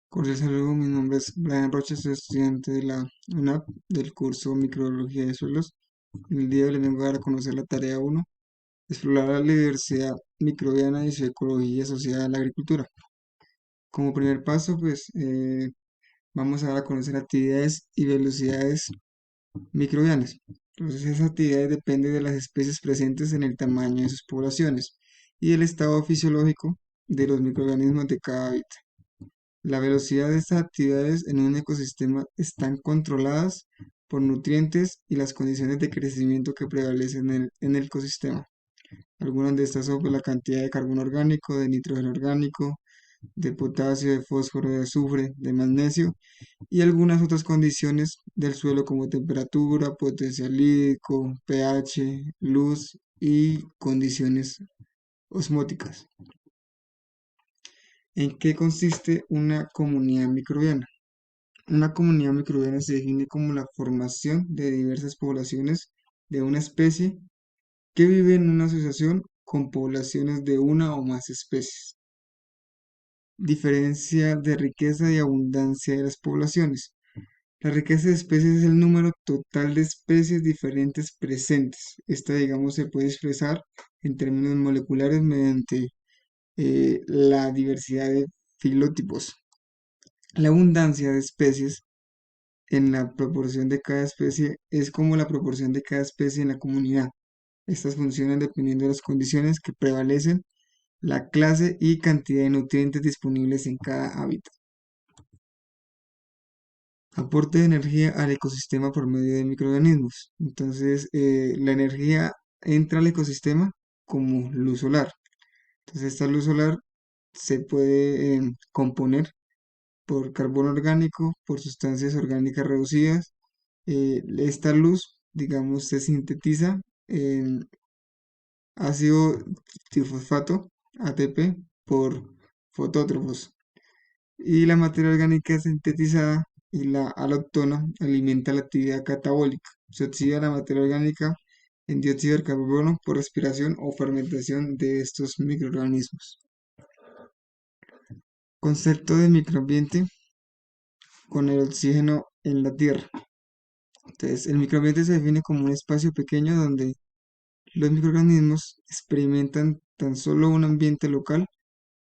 Cordial saludo, mi nombre es Brian Rocha, soy estudiante de la UNAP del curso Microbiología de Suelos. En el día de hoy les vengo a dar a conocer la tarea uno, explorar la diversidad microbiana y su ecología asociada a la agricultura. Como primer paso, vamos a dar a conocer actividades y velocidades microbianas. Entonces, esas actividades dependen de las especies presentes en el tamaño de sus poblaciones y el estado fisiológico de los microorganismos de cada hábitat. La velocidad de estas actividades en un ecosistema están controladas por nutrientes y las condiciones de crecimiento que prevalecen en el ecosistema. Algunas de estas son pues, la cantidad de carbono orgánico, de nitrógeno orgánico, de potasio, de fósforo, de azufre, de magnesio y algunas otras condiciones del suelo como temperatura, potencial hídrico, pH, luz y condiciones osmóticas. ¿En qué consiste una comunidad microbiana? Una comunidad microbiana se define como la formación de diversas poblaciones de una especie que vive en una asociación con poblaciones de una o más especies. Diferencia de riqueza y abundancia de las poblaciones. La riqueza de especies es el número total de especies diferentes presentes. Esta, digamos, se puede expresar en términos moleculares mediante la diversidad de filotipos. La abundancia de especies en la proporción de cada especie es como la proporción de cada especie en la comunidad. Estas funcionan dependiendo de las condiciones que prevalecen, la clase y cantidad de nutrientes disponibles en cada hábitat. Aporte de energía al ecosistema por medio de microorganismos. Entonces, la energía entra al ecosistema como luz solar. Entonces, esta luz solar se puede componer por carbono orgánico, por sustancias orgánicas reducidas. Esta luz, digamos, se sintetiza en ácido trifosfato, ATP, por fotótrofos. Y la materia orgánica sintetizada y la alóctona alimenta la actividad catabólica. Se oxida la materia orgánica en dióxido de carbono por respiración o fermentación de estos microorganismos. Concepto de microambiente con el oxígeno en la Tierra. Entonces, el microambiente se define como un espacio pequeño donde los microorganismos experimentan tan solo un ambiente local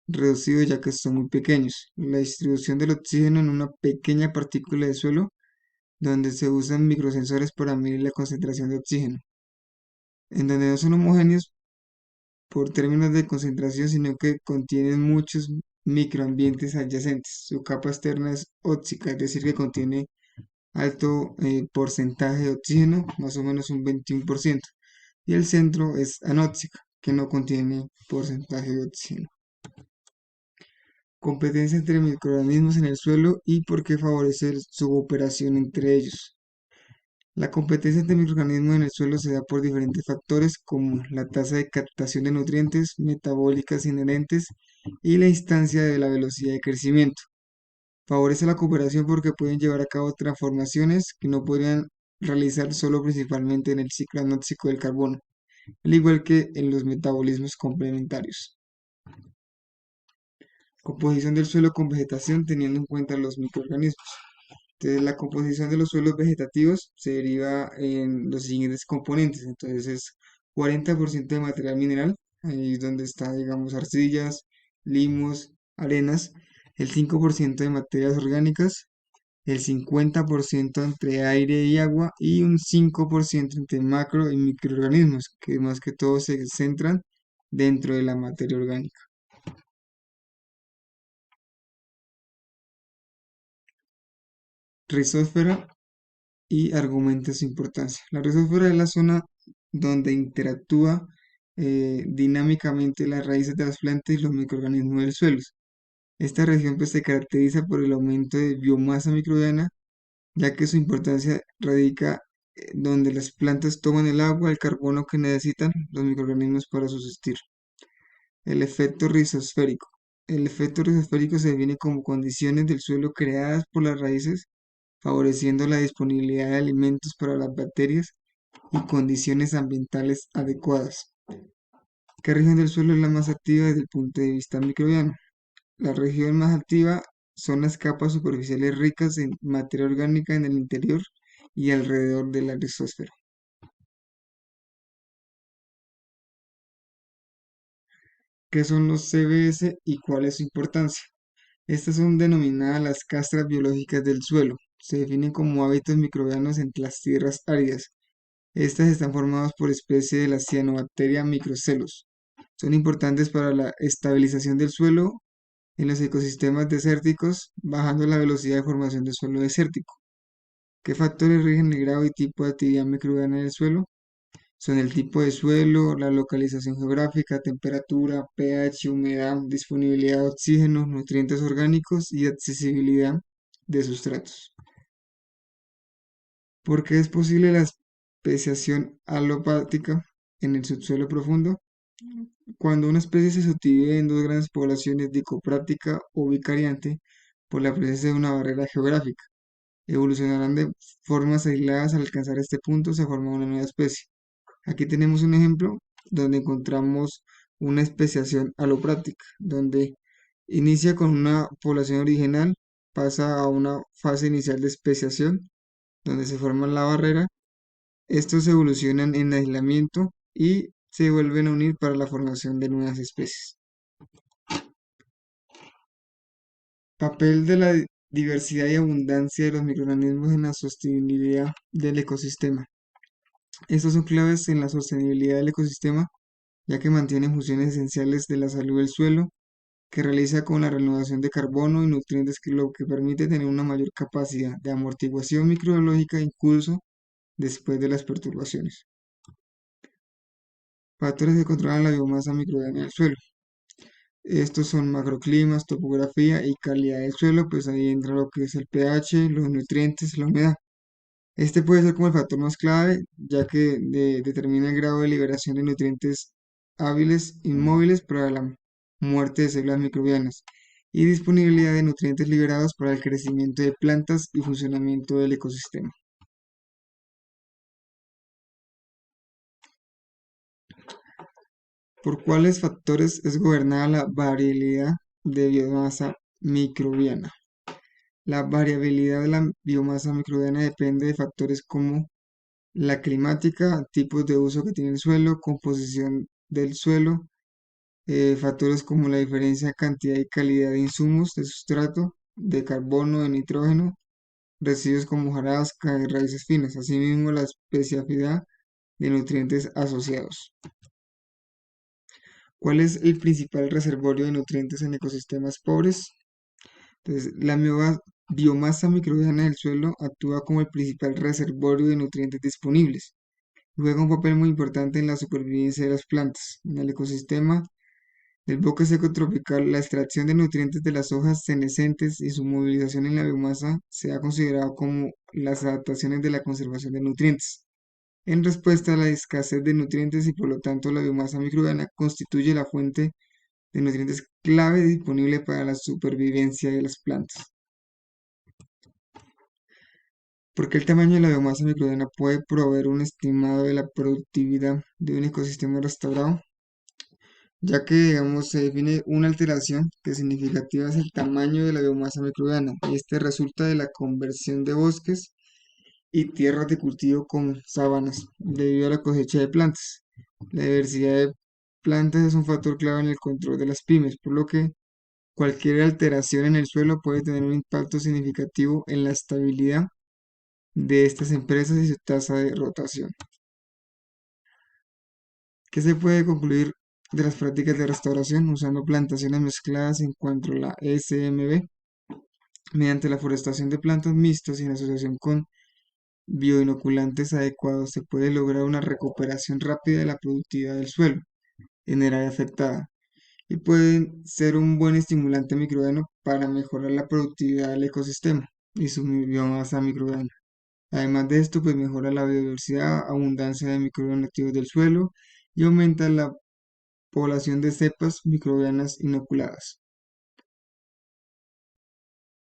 reducido ya que son muy pequeños. La distribución del oxígeno en una pequeña partícula de suelo donde se usan microsensores para medir la concentración de oxígeno, en donde no son homogéneos por términos de concentración, sino que contienen muchos microambientes adyacentes. Su capa externa es óxica, es decir, que contiene alto porcentaje de oxígeno, más o menos un 21%, y el centro es anóxica, que no contiene porcentaje de oxígeno. Competencia entre microorganismos en el suelo y por qué favorecer su cooperación entre ellos. La competencia entre microorganismos en el suelo se da por diferentes factores como la tasa de captación de nutrientes metabólicas inherentes y la instancia de la velocidad de crecimiento. Favorece la cooperación porque pueden llevar a cabo transformaciones que no podrían realizar solo principalmente en el ciclo anóxico del carbono, al igual que en los metabolismos complementarios. Composición del suelo con vegetación teniendo en cuenta los microorganismos. Entonces, la composición de los suelos vegetativos se deriva en los siguientes componentes. Entonces, es 40% de material mineral, ahí es donde está, digamos, arcillas, limos, arenas, el 5% de materias orgánicas, el 50% entre aire y agua y un 5% entre macro y microorganismos, que más que todo se centran dentro de la materia orgánica. Rizósfera y argumenta su importancia. La rizósfera es la zona donde interactúa dinámicamente las raíces de las plantas y los microorganismos del suelo. Esta región pues, se caracteriza por el aumento de biomasa microbiana, ya que su importancia radica donde las plantas toman el agua, el carbono que necesitan los microorganismos para subsistir. El efecto rizosférico. El efecto rizosférico se define como condiciones del suelo creadas por las raíces favoreciendo la disponibilidad de alimentos para las bacterias y condiciones ambientales adecuadas. ¿Qué región del suelo es la más activa desde el punto de vista microbiano? La región más activa son las capas superficiales ricas en materia orgánica en el interior y alrededor de la rizosfera. ¿Qué son los CBS y cuál es su importancia? Estas son denominadas las castras biológicas del suelo. Se definen como hábitats microbianos en las tierras áridas. Estas están formadas por especies de la cianobacteria microcelos. Son importantes para la estabilización del suelo en los ecosistemas desérticos, bajando la velocidad de formación del suelo desértico. ¿Qué factores rigen el grado y tipo de actividad microbiana del suelo? Son el tipo de suelo, la localización geográfica, temperatura, pH, humedad, disponibilidad de oxígeno, nutrientes orgánicos y accesibilidad de sustratos. ¿Por qué es posible la especiación alopática en el subsuelo profundo? Cuando una especie se subdivide en dos grandes poblaciones, dicopráctica o vicariante, por la presencia de una barrera geográfica, evolucionarán de formas aisladas al alcanzar este punto, se forma una nueva especie. Aquí tenemos un ejemplo donde encontramos una especiación alopráctica, donde inicia con una población original, pasa a una fase inicial de especiación, donde se forma la barrera. Estos evolucionan en aislamiento y se vuelven a unir para la formación de nuevas especies. Papel de la diversidad y abundancia de los microorganismos en la sostenibilidad del ecosistema. Estos son claves en la sostenibilidad del ecosistema, ya que mantienen funciones esenciales de la salud del suelo, que realiza con la renovación de carbono y nutrientes, lo que permite tener una mayor capacidad de amortiguación microbiológica incluso después de las perturbaciones. Factores que controlan la biomasa microbiana del suelo. Estos son macroclimas, topografía y calidad del suelo, pues ahí entra lo que es el pH, los nutrientes, la humedad. Este puede ser como el factor más clave, ya que determina el grado de liberación de nutrientes hábiles inmóviles para la muerte de células microbianas y disponibilidad de nutrientes liberados para el crecimiento de plantas y funcionamiento del ecosistema. ¿Por cuáles factores es gobernada la variabilidad de biomasa microbiana? La variabilidad de la biomasa microbiana depende de factores como la climática, tipos de uso que tiene el suelo, composición del suelo, factores como la diferencia de cantidad y calidad de insumos, de sustrato, de carbono, de nitrógeno, residuos como hojarasca y raíces finas, asimismo la especificidad de nutrientes asociados. ¿Cuál es el principal reservorio de nutrientes en ecosistemas pobres? Entonces, biomasa microbiana del suelo actúa como el principal reservorio de nutrientes disponibles. Juega un papel muy importante en la supervivencia de las plantas. En el ecosistema del bosque seco tropical, la extracción de nutrientes de las hojas senescentes y su movilización en la biomasa se ha considerado como las adaptaciones de la conservación de nutrientes. En respuesta a la escasez de nutrientes y por lo tanto la biomasa microbiana constituye la fuente de nutrientes clave disponible para la supervivencia de las plantas. Porque el tamaño de la biomasa microbiana puede proveer un estimado de la productividad de un ecosistema restaurado, ya que, digamos, se define una alteración que significativa es el tamaño de la biomasa microbiana, y este resulta de la conversión de bosques y tierras de cultivo como sabanas, debido a la cosecha de plantas. La diversidad de plantas es un factor clave en el control de las pymes, por lo que cualquier alteración en el suelo puede tener un impacto significativo en la estabilidad de estas empresas y su tasa de rotación. ¿Qué se puede concluir de las prácticas de restauración usando plantaciones mezcladas en cuanto a la SMB? Mediante la forestación de plantas mixtas y en asociación con bioinoculantes adecuados se puede lograr una recuperación rápida de la productividad del suelo en el área afectada y pueden ser un buen estimulante microbiano para mejorar la productividad del ecosistema y su biomasa microbiana. Además de esto, pues mejora la biodiversidad, abundancia de microbios nativos del suelo y aumenta la población de cepas microbianas inoculadas.